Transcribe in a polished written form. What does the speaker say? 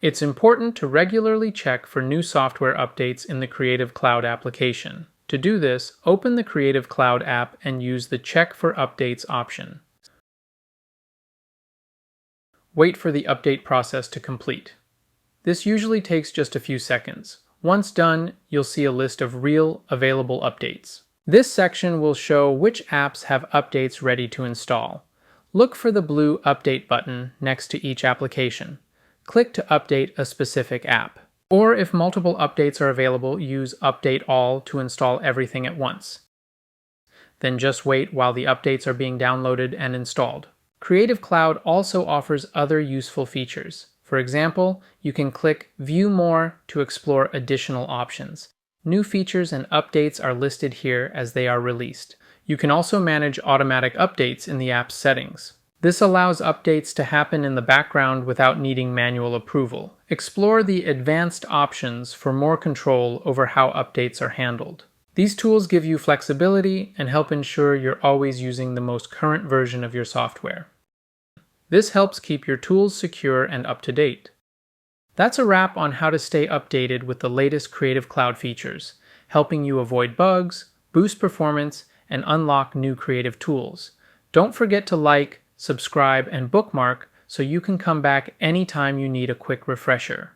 It's important to regularly check for new software updates in the Creative Cloud application. To do this, open the Creative Cloud app and use the Check for Updates option. Wait for the update process to complete. This usually takes just a few seconds. Once done, you'll see a list of real, available updates. This section will show which apps have updates ready to install. Look for the blue Update button next to each application. Click to update a specific app. Or if multiple updates are available, use Update All to install everything at once. Then just wait while the updates are being downloaded and installed. Creative Cloud also offers other useful features. For example, you can click View More to explore additional options. New features and updates are listed here as they are released. You can also manage automatic updates in the app's settings. This allows updates to happen in the background without needing manual approval. Explore the advanced options for more control over how updates are handled. These tools give you flexibility and help ensure you're always using the most current version of your software. This helps keep your tools secure and up to date. That's a wrap on how to stay updated with the latest Creative Cloud features, helping you avoid bugs, boost performance, and unlock new creative tools. Don't forget to like, subscribe, and bookmark so you can come back anytime you need a quick refresher.